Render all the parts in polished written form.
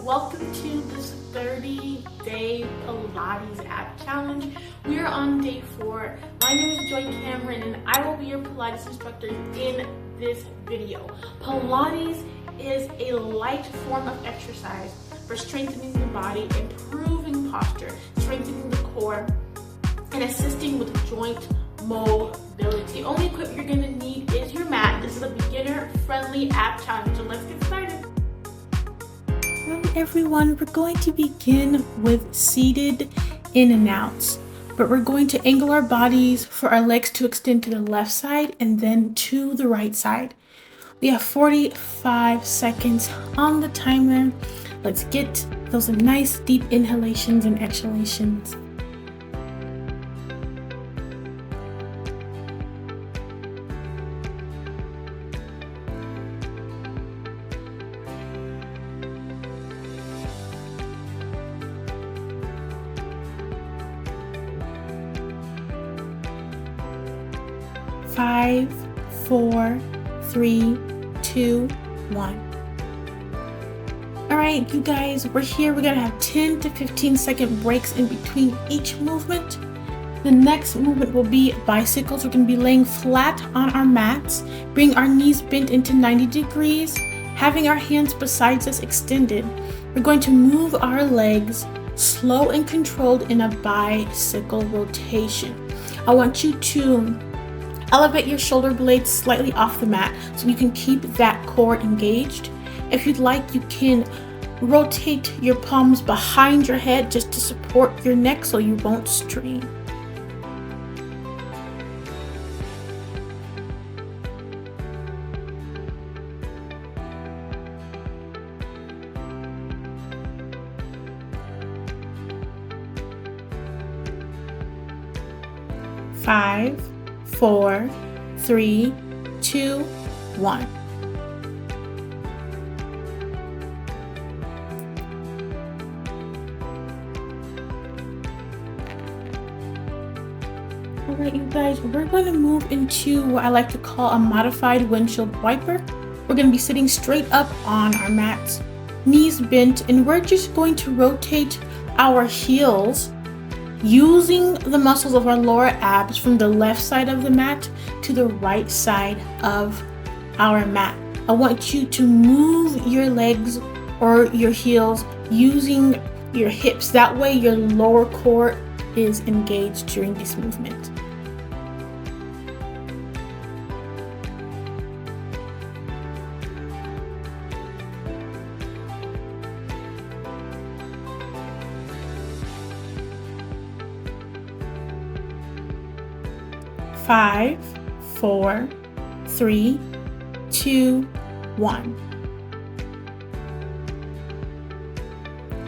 welcome to this 30-day Pilates app challenge. We are on day 4. My name is Joy Cameron and I will be your Pilates instructor in this video. Pilates is a light form of exercise for strengthening the body, improving posture, strengthening the core, and assisting with joint mobility. Only equipment you're going to need is your mat. This is a beginner-friendly app challenge, so let's get started. Hello everyone, we're going to begin with seated in and outs, but we're going to angle our bodies for our legs to extend to the left side and then to the right side. We have 45 seconds on the timer. Let's get those nice deep inhalations and exhalations. 5, 4, 3, 2, 1. All right, you guys, we're here. We're gonna have 10 to 15 second breaks in between each movement. The next movement will be bicycles. We're gonna be laying flat on our mats, bring our knees bent into 90 degrees, having our hands beside us extended. We're going to move our legs slow and controlled in a bicycle rotation. I want you to elevate your shoulder blades slightly off the mat so you can keep that core engaged. If you'd like, you can rotate your palms behind your head just to support your neck so you won't strain. Five, 4, 3, 2, 1. All right, you guys, we're going to move into what I like to call a modified windshield wiper. We're going to be sitting straight up on our mats, knees bent, and we're just going to rotate our heels using the muscles of our lower abs from the left side of the mat to the right side of our mat. I want you to move your legs or your heels using your hips. That way your lower core is engaged during this movement. Five, 4, 3, 2, 1.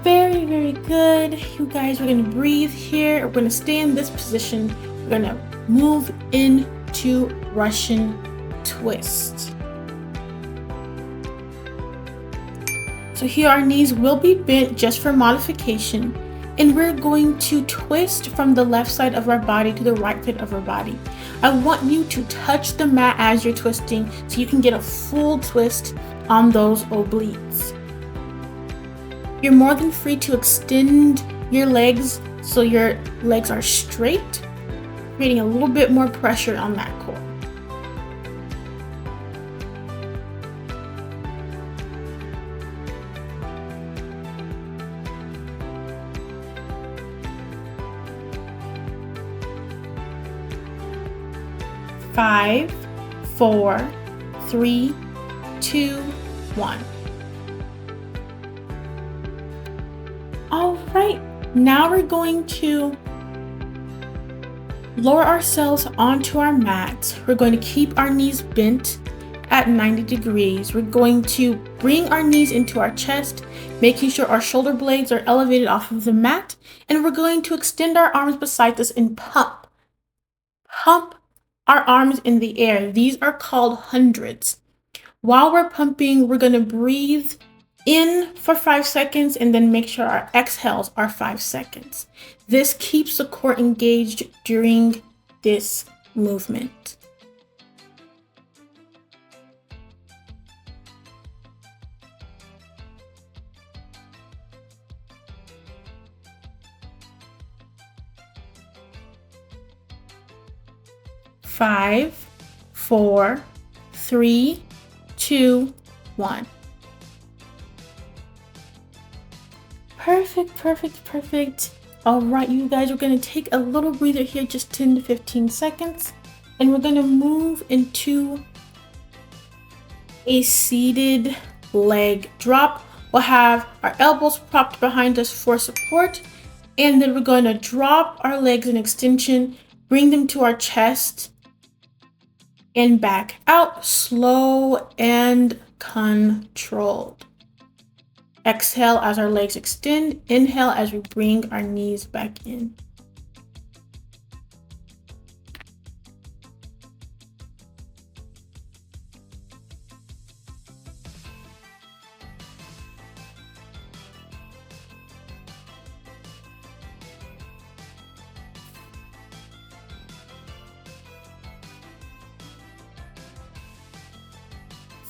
Very, very good. You guys, we're going to breathe here. We're going to stay in this position. We're going to move into Russian twist. So here our knees will be bent just for modification. And we're going to twist from the left side of our body to the right side of our body. I want you to touch the mat as you're twisting so you can get a full twist on those obliques. You're more than free to extend your legs so your legs are straight, creating a little bit more pressure on that core. Five, 4, 3, 2, 1. All right, now we're going to lower ourselves onto our mats. We're going to keep our knees bent at 90 degrees. We're going to bring our knees into our chest, making sure our shoulder blades are elevated off of the mat, and we're going to extend our arms beside us and pump our arms in the air. These are called hundreds. While we're pumping, we're going to breathe in for 5 seconds and then make sure our exhales are 5 seconds. This keeps the core engaged during this movement. 5, 4, 3, 2, 1. Perfect, perfect, perfect. All right, you guys, we're gonna take a little breather here, just 10 to 15 seconds, and we're gonna move into a seated leg drop. We'll have our elbows propped behind us for support, and then we're going to drop our legs in extension, bring them to our chest, and back out, slow and controlled. Exhale as our legs extend. Inhale as we bring our knees back in.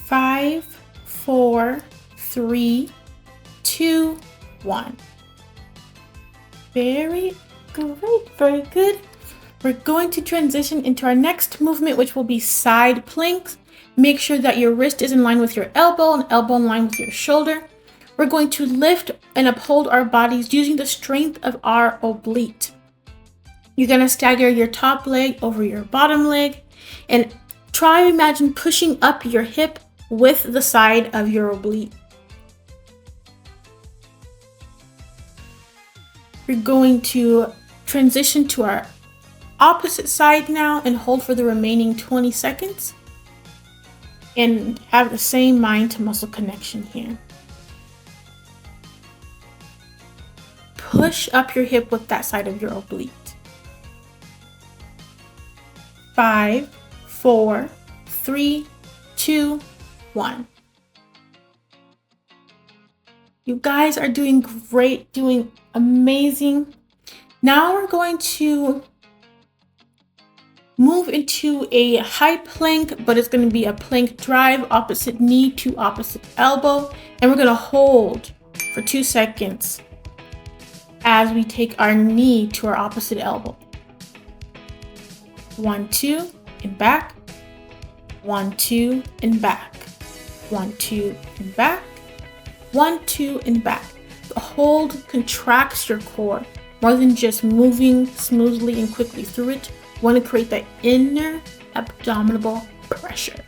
Five, 4, 3, 2, 1. Very great, very good. We're going to transition into our next movement, which will be side planks. Make sure that your wrist is in line with your elbow and elbow in line with your shoulder. We're going to lift and uphold our bodies using the strength of our oblique. You're going to stagger your top leg over your bottom leg and try to imagine pushing up your hip with the side of your oblique. We're going to transition to our opposite side now and hold for the remaining 20 seconds and have the same mind to muscle connection here. Push up your hip with that side of your oblique. 5, 4, 3, 2, 1. You guys are doing great, doing amazing. Now we're going to move into a high plank, but it's going to be a plank drive, opposite knee to opposite elbow. And we're going to hold for 2 seconds as we take our knee to our opposite elbow. 1, 2, and back. 1, 2, and back. 1, 2, and back. 1, 2, and back. The hold contracts your core more than just moving smoothly and quickly through it. You want to create that inner abdominal pressure.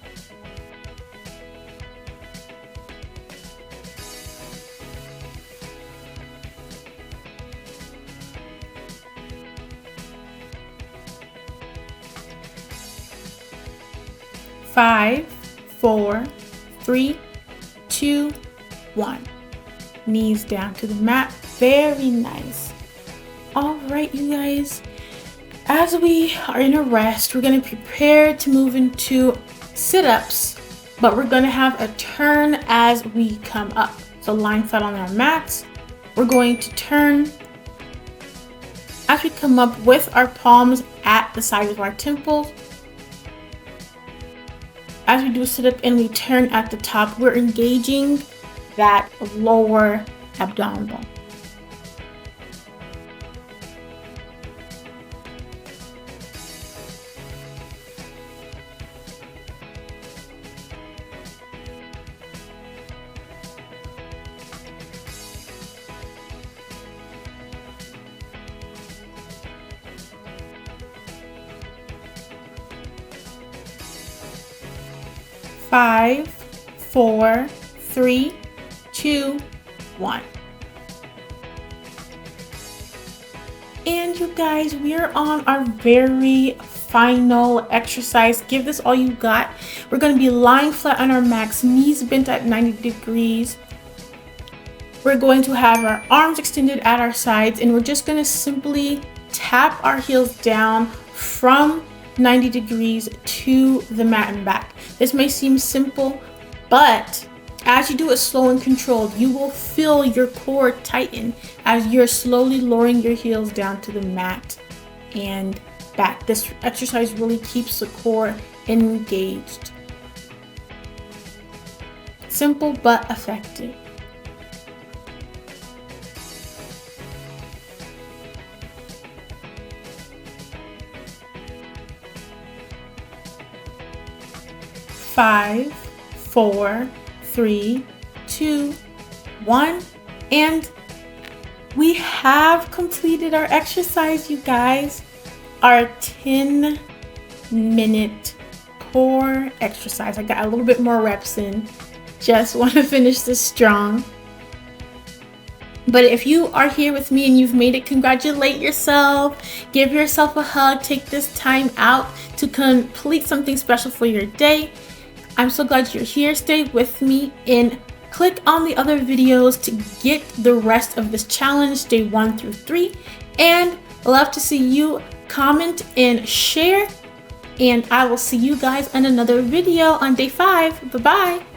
Five, 4, 3, 2, 1. Knees down to the mat. Very nice. All right, you guys. As we are in a rest, we're going to prepare to move into sit-ups, but we're going to have a turn as we come up. So lying flat on our mats, we're going to turn as we come up with our palms at the sides of our temples. As we do a sit-up and we turn at the top, we're engaging that lower abdominal. Five, 4, 3, 2, 1. And you guys, we are on our very final exercise. Give this all you got. We're going to be lying flat on our mats, knees bent at 90 degrees. We're going to have our arms extended at our sides, and we're just going to simply tap our heels down from 90 degrees to the mat and back. This may seem simple, but as you do it slow and controlled, you will feel your core tighten as you're slowly lowering your heels down to the mat and back. This exercise really keeps the core engaged. Simple but effective. 5, 4, 3, 2, 1, and we have completed our exercise, you guys. Our 10-minute core exercise. I got a little bit more reps in. Just want to finish this strong. But if you are here with me and you've made it, congratulate yourself. Give yourself a hug. Take this time out to complete something special for your day. I'm so glad you're here. Stay with me and click on the other videos to get the rest of this challenge, day 1 through 3. And I'd love to see you comment and share. And I will see you guys in another video on day 5. Bye-bye.